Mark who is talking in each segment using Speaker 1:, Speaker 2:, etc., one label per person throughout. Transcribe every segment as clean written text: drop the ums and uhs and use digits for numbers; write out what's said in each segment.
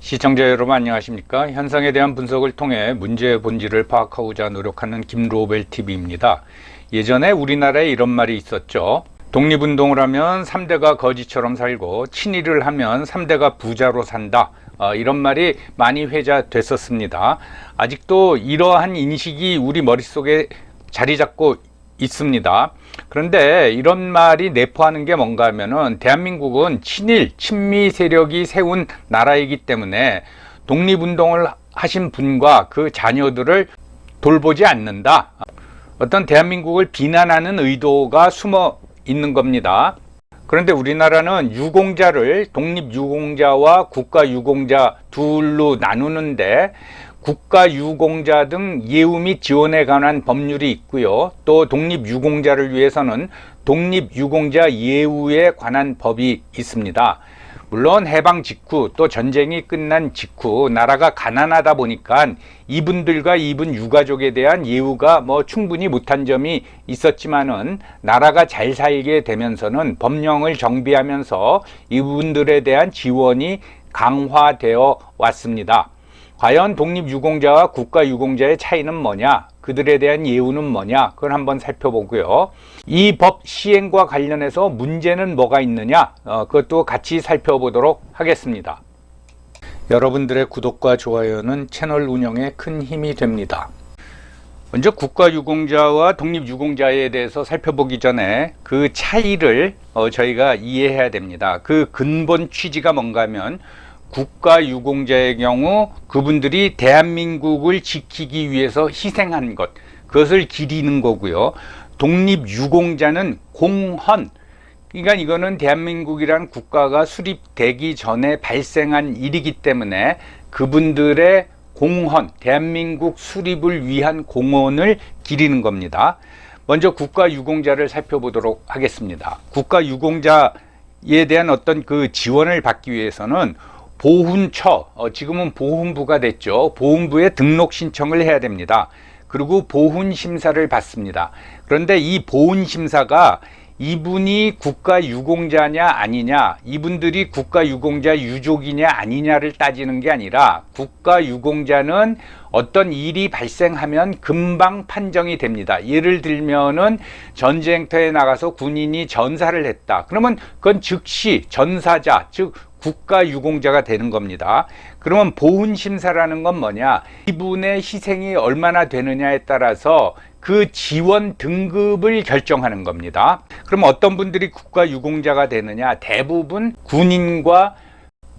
Speaker 1: 시청자 여러분 안녕하십니까? 현상에 대한 분석을 통해 문제의 본질을 파악하고자 노력하는 김로벨TV입니다. 예전에 우리나라에 이런 말이 있었죠. 독립운동을 하면 3대가 거지처럼 살고 친일을 하면 3대가 부자로 산다. 이런 말이 많이 회자됐었습니다. 아직도 이러한 인식이 우리 머릿속에 자리 잡고 있습니다. 그런데 이런 말이 내포하는 게 뭔가 하면은 대한민국은 친일, 친미 세력이 세운 나라이기 때문에 독립운동을 하신 분과 그 자녀들을 돌보지 않는다. 어떤 대한민국을 비난하는 의도가 숨어 있는 겁니다. 그런데 우리나라는 유공자를 독립유공자와 국가유공자 둘로 나누는데 국가유공자 등 예우 및 지원에 관한 법률이 있고요. 또 독립유공자를 위해서는 독립유공자 예우에 관한 법이 있습니다. 물론 해방 직후 또 전쟁이 끝난 직후 나라가 가난하다 보니까 이분들과 이분 유가족에 대한 예우가 충분히 못한 점이 있었지만은 나라가 잘 살게 되면서는 법령을 정비하면서 이분들에 대한 지원이 강화되어 왔습니다. 과연 독립유공자와 국가유공자의 차이는 뭐냐? 그들에 대한 예우는 뭐냐? 그걸 한번 살펴보고요. 이 법 시행과 관련해서 문제는 뭐가 있느냐? 그것도 같이 살펴보도록 하겠습니다. 여러분들의 구독과 좋아요는 채널 운영에 큰 힘이 됩니다. 먼저 국가유공자와 독립유공자에 대해서 살펴보기 전에 그 차이를 저희가 이해해야 됩니다. 그 근본 취지가 뭔가 하면 국가유공자의 경우 그분들이 대한민국을 지키기 위해서 희생한 것, 그것을 기리는 거고요. 독립유공자는 공헌, 그러니까 이거는 대한민국이란 국가가 수립되기 전에 발생한 일이기 때문에 그분들의 공헌, 대한민국 수립을 위한 공헌을 기리는 겁니다. 먼저 국가유공자를 살펴보도록 하겠습니다. 국가유공자에 대한 어떤 그 지원을 받기 위해서는 보훈처, 지금은 보훈부가 됐죠. 보훈부에 등록 신청을 해야 됩니다. 그리고 보훈심사를 받습니다. 그런데 이 보훈심사가 이분이 국가유공자냐 아니냐, 이분들이 국가유공자 유족이냐 아니냐를 따지는 게 아니라 국가유공자는 어떤 일이 발생하면 금방 판정이 됩니다. 예를 들면은 전쟁터에 나가서 군인이 전사를 했다. 그러면 그건 즉시 전사자, 즉 국가유공자가 되는 겁니다. 그러면 보훈심사라는 건 뭐냐? 이분의 희생이 얼마나 되느냐에 따라서 그 지원 등급을 결정하는 겁니다. 그럼 어떤 분들이 국가유공자가 되느냐? 대부분 군인과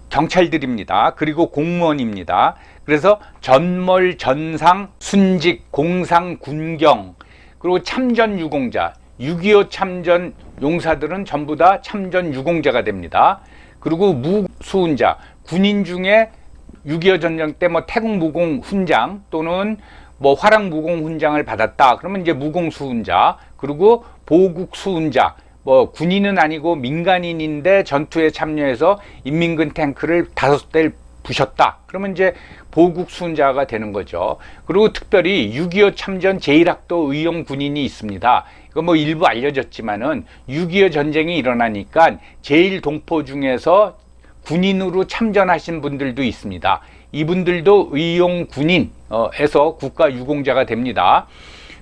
Speaker 1: 경찰들입니다. 그리고 공무원입니다. 그래서 전몰, 전상, 순직, 공상, 군경, 그리고 참전유공자, 6.25 참전 용사들은 전부 다 참전유공자가 됩니다. 그리고 무수훈자, 군인 중에 6.25 전쟁 때 태국무공 훈장 또는 화랑무공 훈장을 받았다. 그러면 이제 무공수훈자, 그리고 보국수훈자, 군인은 아니고 민간인인데 전투에 참여해서 인민군 탱크를 5대를 부셨다. 그러면 이제 보국수훈자가 되는 거죠. 그리고 특별히 6.25 참전 제1학도 의용 군인이 있습니다. 이거 일부 알려졌지만은 6.25 전쟁이 일어나니까 제1동포 중에서 군인으로 참전하신 분들도 있습니다. 이분들도 의용 군인에서 국가유공자가 됩니다.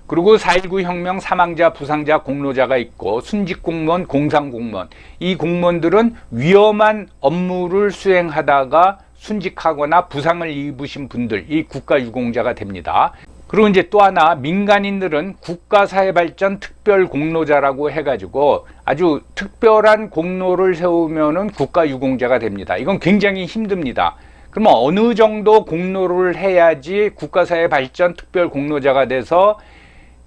Speaker 1: 그리고 4.19 혁명 사망자, 부상자, 공로자가 있고 순직공무원, 공상공무원, 이 공무원들은 위험한 업무를 수행하다가 순직하거나 부상을 입으신 분들, 이 국가유공자가 됩니다. 그리고 이제 또 하나, 민간인들은 국가사회발전 특별공로자라고 해가지고 아주 특별한 공로를 세우면은 국가유공자가 됩니다. 이건 굉장히 힘듭니다. 그러면 어느 정도 공로를 해야지 국가사회발전 특별공로자가 돼서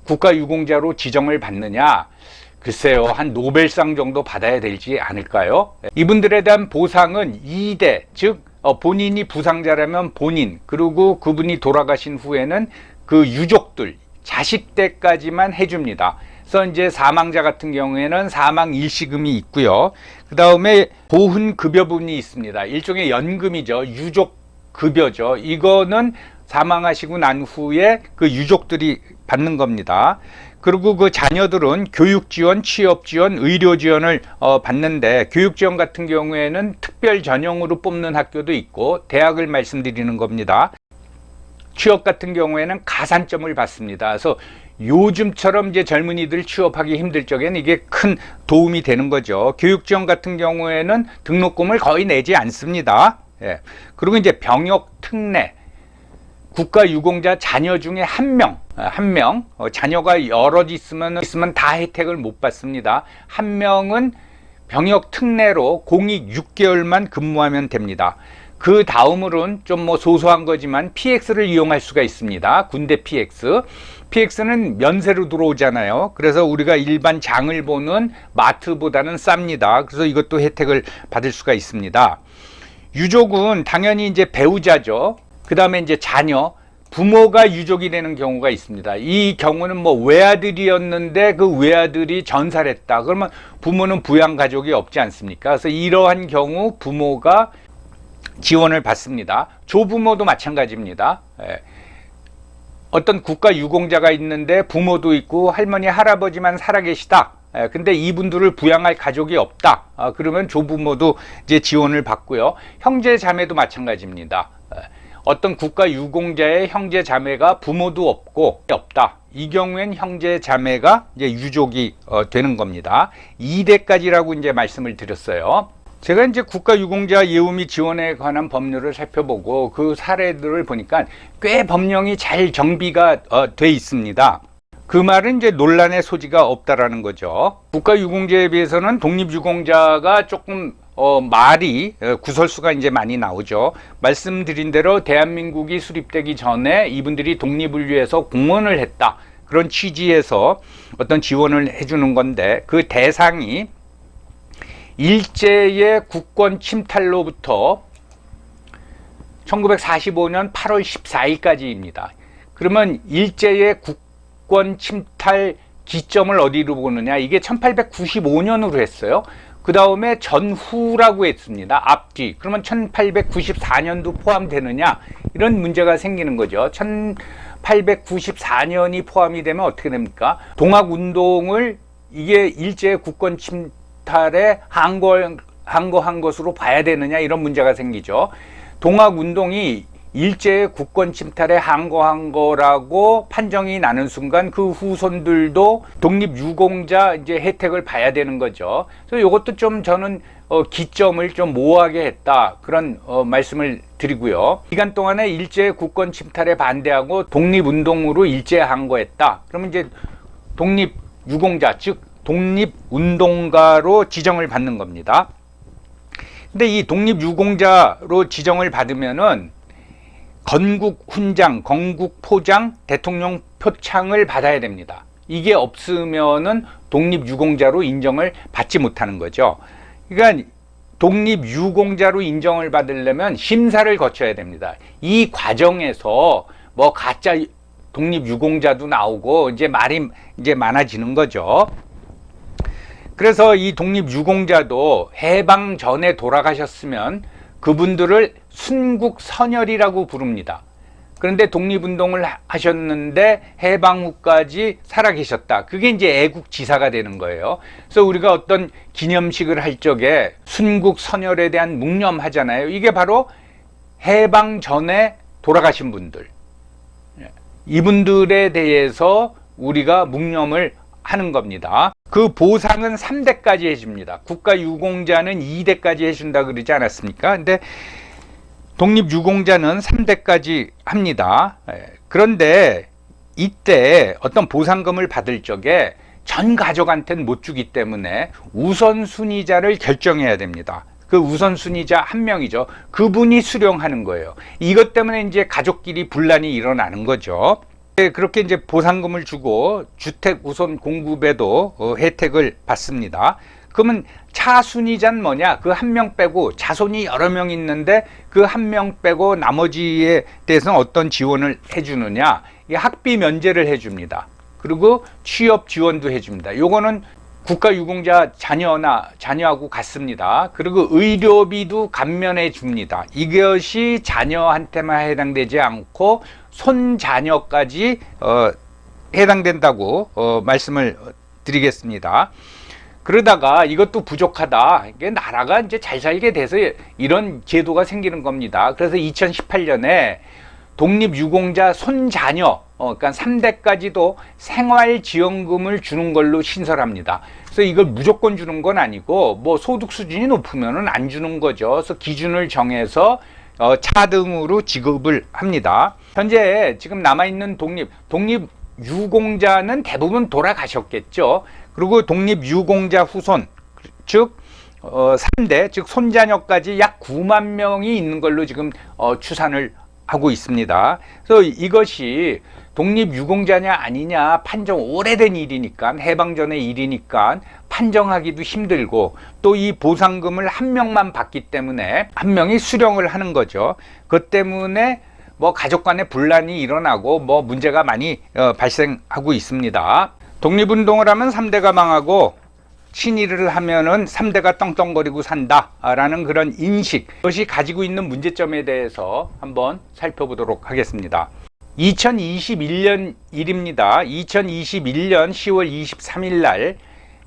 Speaker 1: 국가유공자로 지정을 받느냐? 글쎄요, 한 노벨상 정도 받아야 되지 않을까요? 이분들에 대한 보상은 2대, 즉 본인이 부상자라면 본인, 그리고 그분이 돌아가신 후에는 그 유족들, 자식 때까지만 해줍니다. 그래서 이제 사망자 같은 경우에는 사망 일시금이 있고요. 그 다음에 보훈급여분이 있습니다. 일종의 연금이죠. 유족급여죠. 이거는 사망하시고 난 후에 그 유족들이 받는 겁니다. 그리고 그 자녀들은 교육 지원, 취업 지원, 의료 지원을 받는데, 교육 지원 같은 경우에는 특별 전형으로 뽑는 학교도 있고 대학을 말씀드리는 겁니다. 취업 같은 경우에는 가산점을 받습니다. 그래서 요즘처럼 이제 젊은이들 취업하기 힘들 적에는 이게 큰 도움이 되는 거죠. 교육 지원 같은 경우에는 등록금을 거의 내지 않습니다. 예. 그리고 이제 병역 특례, 국가 유공자 자녀 중에 한 명, 자녀가 여럿 있으면 다 혜택을 못 받습니다. 한 명은 병역 특례로 공익 6개월만 근무하면 됩니다. 그 다음으로는 좀 뭐 소소한 거지만 PX를 이용할 수가 있습니다. 군대 PX. PX는 면세로 들어오잖아요. 그래서 우리가 일반 장을 보는 마트보다는 쌉니다. 그래서 이것도 혜택을 받을 수가 있습니다. 유족은 당연히 이제 배우자죠. 그 다음에 이제 자녀, 부모가 유족이 되는 경우가 있습니다. 이 경우는 뭐 외아들이었는데 그 외아들이 전사를 했다. 그러면 부모는 부양 가족이 없지 않습니까? 그래서 이러한 경우 부모가 지원을 받습니다. 조부모도 마찬가지입니다. 어떤 국가 유공자가 있는데 부모도 있고 할머니, 할아버지만 살아계시다. 근데 이분들을 부양할 가족이 없다. 그러면 조부모도 이제 지원을 받고요. 형제 자매도 마찬가지입니다. 어떤 국가 유공자의 형제 자매가 부모도 없다. 이 경우엔 형제 자매가 이제 유족이 되는 겁니다. 2대까지라고 이제 말씀을 드렸어요. 제가 이제 국가 유공자 예우 및 지원에 관한 법률을 살펴보고 그 사례들을 보니까 꽤 법령이 잘 정비가 돼 있습니다. 그 말은 이제 논란의 소지가 없다라는 거죠. 국가 유공자에 비해서는 독립 유공자가 조금 말이 구설수가 이제 많이 나오죠. 말씀드린 대로 대한민국이 수립되기 전에 이분들이 독립을 위해서 공헌을 했다. 그런 취지에서 어떤 지원을 해주는 건데 그 대상이 일제의 국권 침탈로부터 1945년 8월 14일까지입니다. 그러면 일제의 국권 침탈 기점을 어디로 보느냐? 이게 1895년으로 했어요. 그 다음에 전후라고 했습니다. 앞뒤. 그러면 1894년도 포함되느냐? 이런 문제가 생기는 거죠. 1894년이 포함이 되면 어떻게 됩니까? 동학운동을 이게 일제의 국권 침탈에 항거한 것으로 봐야 되느냐? 이런 문제가 생기죠. 동학운동이 일제의 국권 침탈에 항거한 거라고 판정이 나는 순간 그 후손들도 독립유공자 이제 혜택을 봐야 되는 거죠. 그래서 이것도 좀 저는 기점을 좀 모호하게 했다 그런 말씀을 드리고요. 기간 동안에 일제의 국권 침탈에 반대하고 독립운동으로 일제에 항거했다. 그러면 이제 독립유공자 즉 독립운동가로 지정을 받는 겁니다. 근데 이 독립유공자로 지정을 받으면은 건국 훈장, 건국 포장, 대통령 표창을 받아야 됩니다. 이게 없으면은 독립유공자로 인정을 받지 못하는 거죠. 그러니까 독립유공자로 인정을 받으려면 심사를 거쳐야 됩니다. 이 과정에서 뭐 가짜 독립유공자도 나오고 이제 말이 이제 많아지는 거죠. 그래서 이 독립유공자도 해방 전에 돌아가셨으면 그분들을 순국선열이라고 부릅니다. 그런데 독립운동을 하셨는데 해방 후까지 살아계셨다. 그게 이제 애국지사가 되는 거예요. 그래서 우리가 어떤 기념식을 할 적에 순국선열에 대한 묵념하잖아요. 이게 바로 해방 전에 돌아가신 분들. 이분들에 대해서 우리가 묵념을 하는 겁니다. 그 보상은 3대까지 해줍니다. 국가유공자는 2대까지 해준다 그러지 않았습니까? 근데 독립유공자는 3대까지 합니다. 그런데 이때 어떤 보상금을 받을 적에 전 가족한테는 못 주기 때문에 우선순위자를 결정해야 됩니다. 그 우선순위자 한 명이죠. 그분이 수령하는 거예요. 이것 때문에 이제 가족끼리 분란이 일어나는 거죠. 그렇게 이제 보상금을 주고 주택 우선 공급에도 혜택을 받습니다. 그러면 차순위자는 뭐냐? 그 한 명 빼고 자손이 여러 명 있는데 그 한 명 빼고 나머지에 대해서는 어떤 지원을 해주느냐? 이 학비 면제를 해줍니다. 그리고 취업 지원도 해줍니다. 요거는 국가유공자 자녀하고 같습니다. 그리고 의료비도 감면해 줍니다. 이것이 자녀한테만 해당되지 않고 손자녀까지 해당된다고 말씀을 드리겠습니다. 그러다가 이것도 부족하다. 이게 나라가 이제 잘 살게 돼서 이런 제도가 생기는 겁니다. 그래서 2018년에 독립유공자 손자녀, 그러니까 3대까지도 생활지원금을 주는 걸로 신설합니다. 그래서 이걸 무조건 주는 건 아니고 뭐 소득 수준이 높으면은 안 주는 거죠. 그래서 기준을 정해서 차등으로 지급을 합니다. 현재 지금 남아있는 독립유공자는 대부분 돌아가셨겠죠. 그리고 독립유공자 후손, 즉 3대, 즉 손자녀까지 약 9만 명이 있는 걸로 지금 추산을 하고 있습니다. 그래서 이것이 독립유공자냐 아니냐 판정, 오래된 일이니까, 해방 전의 일이니까 판정하기도 힘들고, 또 이 보상금을 한 명만 받기 때문에 한 명이 수령을 하는 거죠. 그것 때문에 뭐 가족 간의 분란이 일어나고 뭐 문제가 많이 발생하고 있습니다. 독립운동을 하면 3대가 망하고 친일을 하면은 3대가 떵떵거리고 산다라는 그런 인식, 그것이 가지고 있는 문제점에 대해서 한번 살펴보도록 하겠습니다. 2021년 일입니다. 2021년 10월 23일 날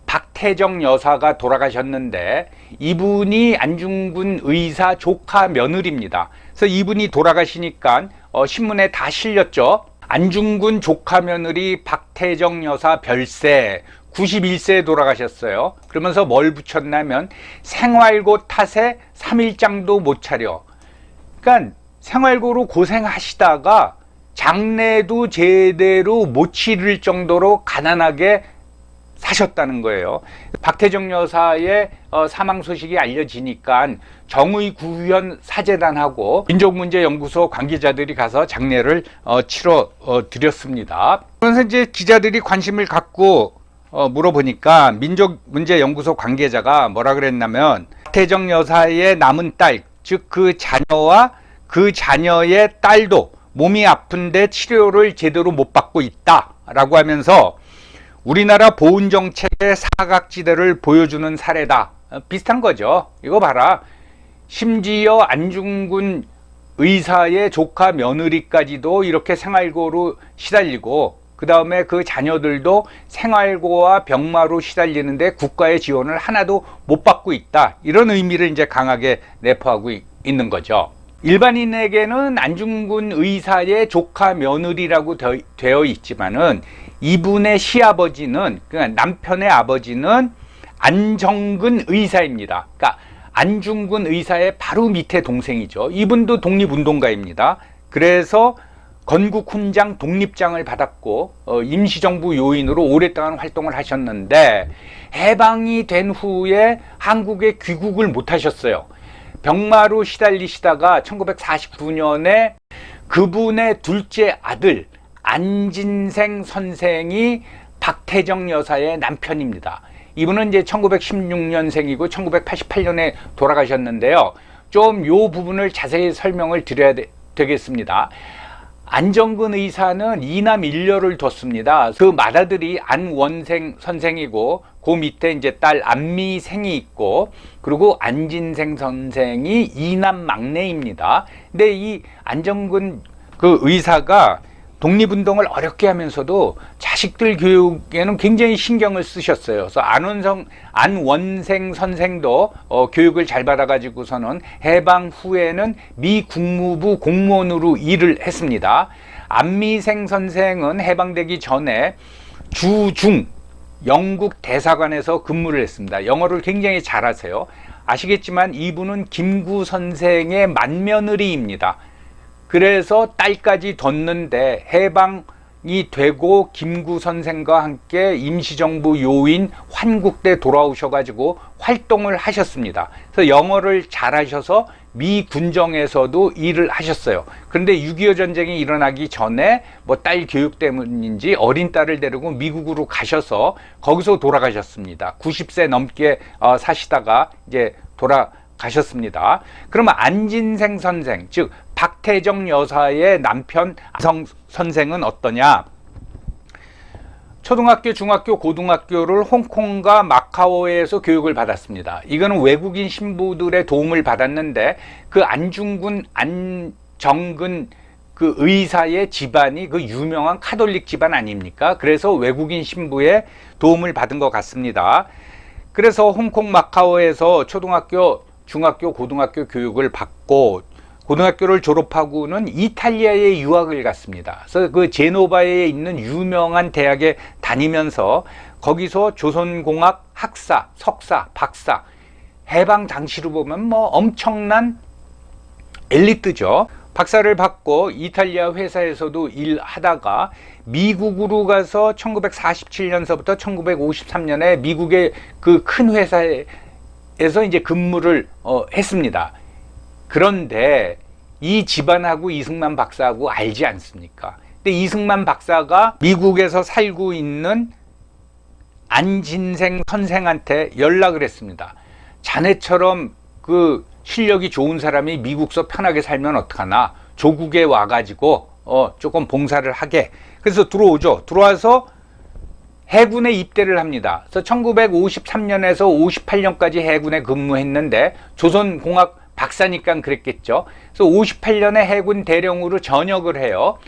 Speaker 1: 박태정 여사가 돌아가셨는데, 이분이 안중근 의사 조카 며느리입니다. 그래서 이분이 돌아가시니까 신문에 다 실렸죠. 안중근 조카 며느리 박태정 여사 별세, 91세에 돌아가셨어요. 그러면서 뭘 붙였냐면 생활고 탓에 3일장도 못 차려. 그러니까 생활고로 고생하시다가 장례도 제대로 못 치를 정도로 가난하게 사셨다는 거예요. 박태정 여사의 사망 소식이 알려지니까 정의구현 사재단하고 민족문제연구소 관계자들이 가서 장례를 치러 드렸습니다. 그래서 이제 기자들이 관심을 갖고 물어보니까 민족문제연구소 관계자가 뭐라 그랬냐면, 박태정 여사의 남은 딸, 즉 그 자녀와 그 자녀의 딸도 몸이 아픈데 치료를 제대로 못 받고 있다라고 하면서 우리나라 보훈정책의 사각지대를 보여주는 사례다. 비슷한 거죠. 이거 봐라. 심지어 안중근 의사의 조카 며느리까지도 이렇게 생활고로 시달리고, 그 다음에 그 자녀들도 생활고와 병마로 시달리는데 국가의 지원을 하나도 못 받고 있다. 이런 의미를 이제 강하게 내포하고 있는 거죠. 일반인에게는 안중근 의사의 조카 며느리라고 되어 있지만은 이분의 시아버지는, 그러니까 남편의 아버지는 안정근 의사입니다. 그러니까 안중근 의사의 바로 밑에 동생이죠. 이분도 독립운동가입니다. 그래서 건국훈장 독립장을 받았고 임시정부 요인으로 오랫동안 활동을 하셨는데, 해방이 된 후에 한국에 귀국을 못 하셨어요. 병마로 시달리시다가 1949년에 그분의 둘째 아들 안진생 선생이 박태정 여사의 남편입니다. 이분은 이제 1916년생이고 1988년에 돌아가셨는데요. 좀 요 부분을 자세히 설명을 드려야 되겠습니다. 안정근 의사는 이남 일녀를 뒀습니다. 그 맏아들이 안원생 선생이고, 그 밑에 이제 딸 안미생이 있고, 그리고 안진생 선생이 이남 막내입니다. 근데 이 안정근 그 의사가 독립운동을 어렵게 하면서도 자식들 교육에는 굉장히 신경을 쓰셨어요. 그래서 안원생 선생도 교육을 잘 받아가지고서는 해방 후에는 미 국무부 공무원으로 일을 했습니다. 안미생 선생은 해방되기 전에 주중 영국 대사관에서 근무를 했습니다. 영어를 굉장히 잘하세요. 아시겠지만 이분은 김구 선생의 맏며느리입니다. 그래서 딸까지 뒀는데 해방이 되고 김구 선생과 함께 임시정부 요인 환국대 돌아오셔가지고 활동을 하셨습니다. 그래서 영어를 잘하셔서 미 군정에서도 일을 하셨어요. 그런데 6.25 전쟁이 일어나기 전에 뭐 딸 교육 때문인지 어린 딸을 데리고 미국으로 가셔서 거기서 돌아가셨습니다. 90세 넘게 사시다가 이제 돌아가셨습니다. 그러면 안진생 선생, 즉 박태정 여사의 남편 안성 선생은 어떠냐? 초등학교, 중학교, 고등학교를 홍콩과 마카오에서 교육을 받았습니다. 이거는 외국인 신부들의 도움을 받았는데, 그 안중근, 안정근 그 의사의 집안이 그 유명한 카톨릭 집안 아닙니까? 그래서 외국인 신부의 도움을 받은 것 같습니다. 그래서 홍콩 마카오에서 초등학교, 중학교, 고등학교 교육을 받고 고등학교를 졸업하고는 이탈리아에 유학을 갔습니다. 그래서 그 제노바에 있는 유명한 대학에 다니면서 거기서 조선공학 학사, 석사, 박사, 해방 당시로 보면 뭐 엄청난 엘리트죠. 박사를 받고 이탈리아 회사에서도 일하다가 미국으로 가서 1947년서부터 1953년에 미국의 그 큰 회사에서 이제 근무를 했습니다. 그런데 이 집안하고 이승만 박사하고 알지 않습니까? 근데 이승만 박사가 미국에서 살고 있는 안진생 선생한테 연락을 했습니다. 자네처럼 그 실력이 좋은 사람이 미국서 편하게 살면 어떡하나, 조국에 와가지고 조금 봉사를 하게. 그래서 들어오죠. 들어와서 해군에 입대를 합니다. 그래서 1953년에서 58년까지 해군에 근무했는데 조선공학 박사니까 그랬겠죠. 그래서 58년에 해군 대령으로 전역을 해요.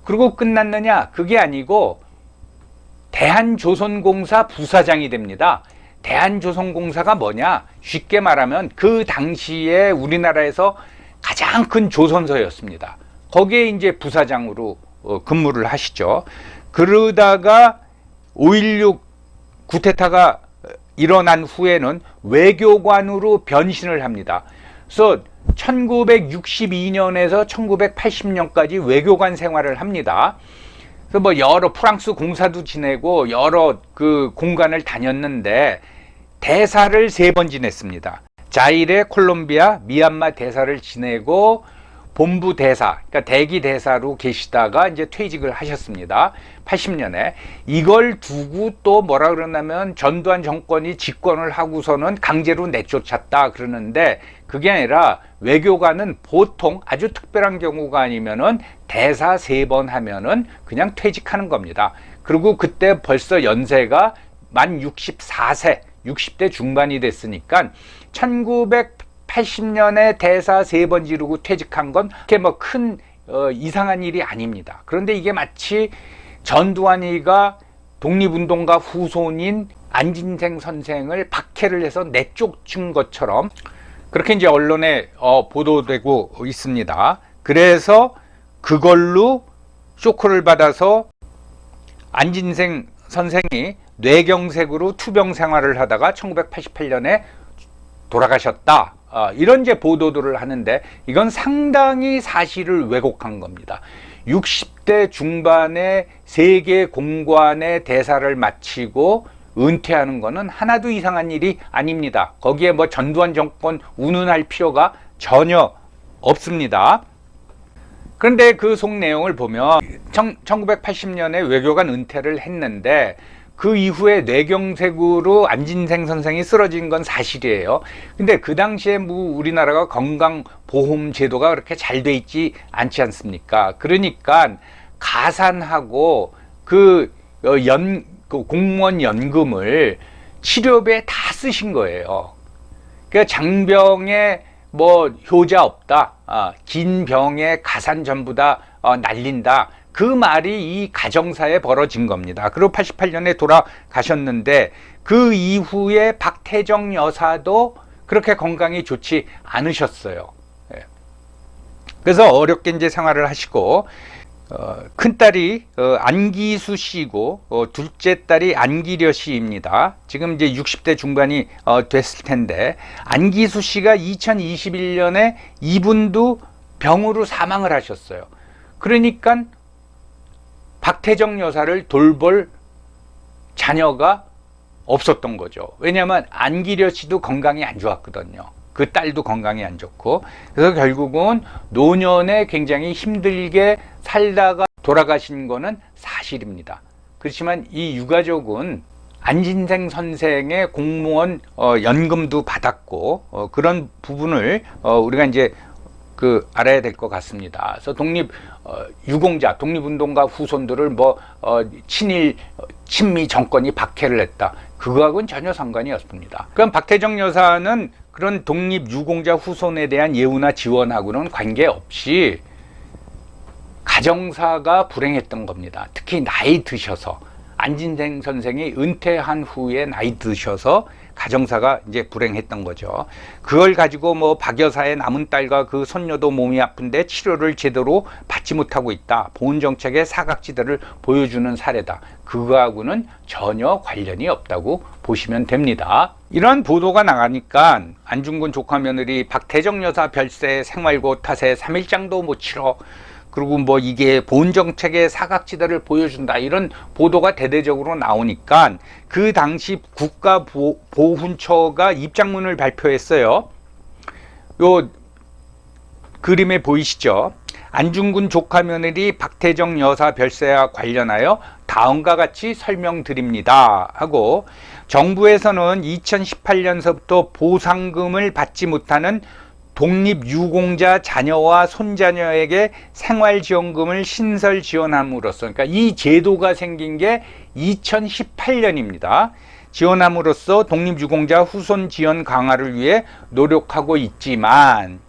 Speaker 1: 그리고 끝났느냐? 그게 아니고 대한조선공사 부사장이 됩니다. 대한조선공사가 뭐냐? 쉽게 말하면 그 당시에 우리나라에서 가장 큰 조선소였습니다. 거기에 이제 부사장으로 근무를 하시죠. 그러다가 5.16 쿠데타가 일어난 후에는 외교관으로 변신을 합니다. 그래서 1962년에서 1980년까지 외교관 생활을 합니다. 그래서 뭐 여러 프랑스 공사도 지내고 여러 그 공간을 다녔는데 대사를 3번 지냈습니다. 자일의 콜롬비아, 미얀마 대사를 지내고 본부 대사, 그러니까 대기 대사로 계시다가 이제 퇴직을 하셨습니다. 80년에. 이걸 두고 또 뭐라 그러냐면 전두환 정권이 집권을 하고서는 강제로 내쫓았다 그러는데, 그게 아니라 외교관은 보통 아주 특별한 경우가 아니면은 대사 3번 하면은 그냥 퇴직하는 겁니다. 그리고 그때 벌써 연세가 만 64세, 60대 중반이 됐으니까 1980년에 대사 3번 지르고 퇴직한 건 그렇게 뭐 큰 이상한 일이 아닙니다. 그런데 이게 마치 전두환이가 독립운동가 후손인 안진생 선생을 박해를 해서 내쫓은 것처럼 그렇게 이제 언론에 보도되고 있습니다. 그래서 그걸로 쇼크를 받아서 안진생 선생이 뇌경색으로 투병 생활을 하다가 1988년에 돌아가셨다. 이런 이제 보도들을 하는데 이건 상당히 사실을 왜곡한 겁니다. 60대 중반에 세계 공관의 대사를 마치고 은퇴하는 거는 하나도 이상한 일이 아닙니다. 거기에 뭐 전두환 정권 운운할 필요가 전혀 없습니다. 그런데 그 속 내용을 보면 1980년에 외교관 은퇴를 했는데 그 이후에 뇌경색으로 안진생 선생이 쓰러진 건 사실이에요. 근데 그 당시에 뭐 우리나라가 건강보험 제도가 그렇게 잘 돼 있지 않지 않습니까? 그러니까 가산하고 그 공무원 연금을 치료비에 다 쓰신 거예요. 그러니까 장병에 뭐 효자 없다, 긴 병에 가산 전부 다 날린다. 그 말이 이 가정사에 벌어진 겁니다. 그리고 88년에 돌아가셨는데 그 이후에 박태정 여사도 그렇게 건강이 좋지 않으셨어요. 그래서 어렵게 이제 생활을 하시고 큰딸이 안기수 씨이고 둘째 딸이 안기려 씨입니다. 지금 이제 60대 중반이 됐을 텐데 안기수 씨가 2021년에 이분도 병으로 사망을 하셨어요. 그러니까 박태정 여사를 돌볼 자녀가 없었던 거죠. 왜냐하면 안기려 씨도 건강이 안 좋았거든요. 그 딸도 건강이 안 좋고. 그래서 결국은 노년에 굉장히 힘들게 살다가 돌아가신 거는 사실입니다. 그렇지만 이 유가족은 안진생 선생의 공무원 연금도 받았고 그런 부분을 우리가 이제 알아야 될 것 같습니다. 그래서 유공자, 독립운동가 후손들을 친미 정권이 박해를 했다. 그거하고는 전혀 상관이 없습니다. 그럼 박태정 여사는 그런 독립유공자 후손에 대한 예우나 지원하고는 관계없이 가정사가 불행했던 겁니다. 특히 나이 드셔서 안진생 선생이 은퇴한 후에 나이 드셔서 가정사가 이제 불행했던 거죠. 그걸 가지고 뭐 박 여사의 남은 딸과 그 손녀도 몸이 아픈데 치료를 제대로 받지 못하고 있다. 보훈정책의 사각지대를 보여주는 사례다. 그거하고는 전혀 관련이 없다고 보시면 됩니다. 이런 보도가 나가니까 안중근 조카 며느리 박태정 여사 별세 생활고 탓에 3일장도 못 치러, 그리고 뭐 이게 보훈정책의 사각지대를 보여준다, 이런 보도가 대대적으로 나오니까 그 당시 국가보훈처가 입장문을 발표했어요. 요 그림에 보이시죠? 안중근 조카 며느리 박태정 여사 별세와 관련하여 다음과 같이 설명드립니다 하고, 정부에서는 2018년서부터 보상금을 받지 못하는 독립유공자 자녀와 손자녀에게 생활지원금을 신설 지원함으로써, 그러니까 이 제도가 생긴 게 2018년입니다. 지원함으로써 독립유공자 후손 지원 강화를 위해 노력하고 있지만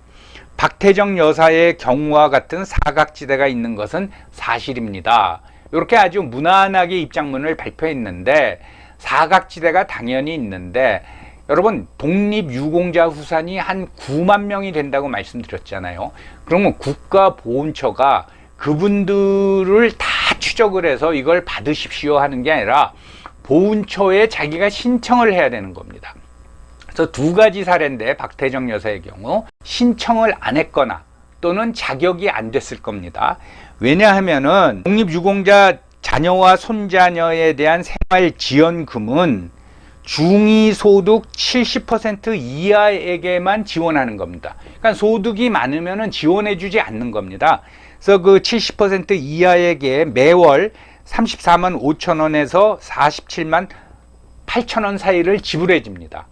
Speaker 1: 박태정 여사의 경우와 같은 사각지대가 있는 것은 사실입니다. 이렇게 아주 무난하게 입장문을 발표했는데, 사각지대가 당연히 있는데, 여러분 독립유공자 후손이 한 9만 명이 된다고 말씀드렸잖아요. 그러면 국가보훈처가 그분들을 다 추적을 해서 이걸 받으십시오 하는 게 아니라 보훈처에 자기가 신청을 해야 되는 겁니다. 그래서 두 가지 사례인데, 박태정 여사의 경우 신청을 안 했거나 또는 자격이 안 됐을 겁니다. 왜냐하면은 독립유공자 자녀와 손자녀에 대한 생활지원금은 중위소득 70% 이하에게만 지원하는 겁니다. 그러니까 소득이 많으면 지원해주지 않는 겁니다. 그래서 그 70% 이하에게 매월 34만 5천 원에서 47만 8천 원 사이를 지불해 줍니다.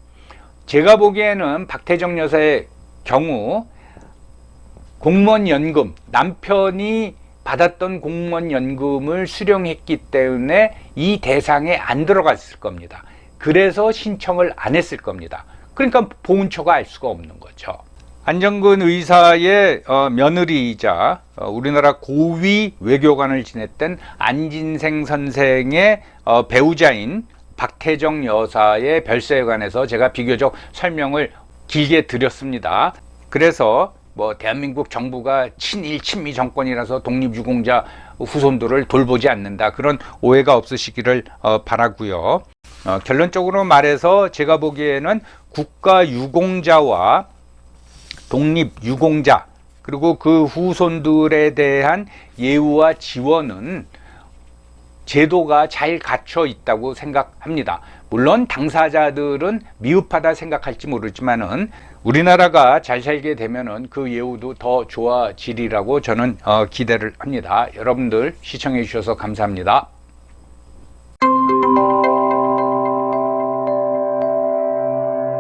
Speaker 1: 제가 보기에는 박태정 여사의 경우 공무원연금, 남편이 받았던 공무원연금을 수령했기 때문에 이 대상에 안 들어갔을 겁니다. 그래서 신청을 안 했을 겁니다. 그러니까 보훈처가 알 수가 없는 거죠. 안중근 의사의 며느리이자 우리나라 고위 외교관을 지냈던 안진생 선생의 배우자인 박태정 여사의 별세에 관해서 제가 비교적 설명을 길게 드렸습니다. 그래서 뭐 대한민국 정부가 친일 친미 정권이라서 독립유공자 후손들을 돌보지 않는다, 그런 오해가 없으시기를 바라고요. 결론적으로 말해서 제가 보기에는 국가유공자와 독립유공자 그리고 그 후손들에 대한 예우와 지원은 제도가 잘 갖춰 있다고 생각합니다. 물론 당사자들은 미흡하다 생각할지 모르지만은 우리나라가 잘 살게 되면은 그 예우도 더 좋아지리라고 저는 기대를 합니다. 여러분들 시청해 주셔서 감사합니다.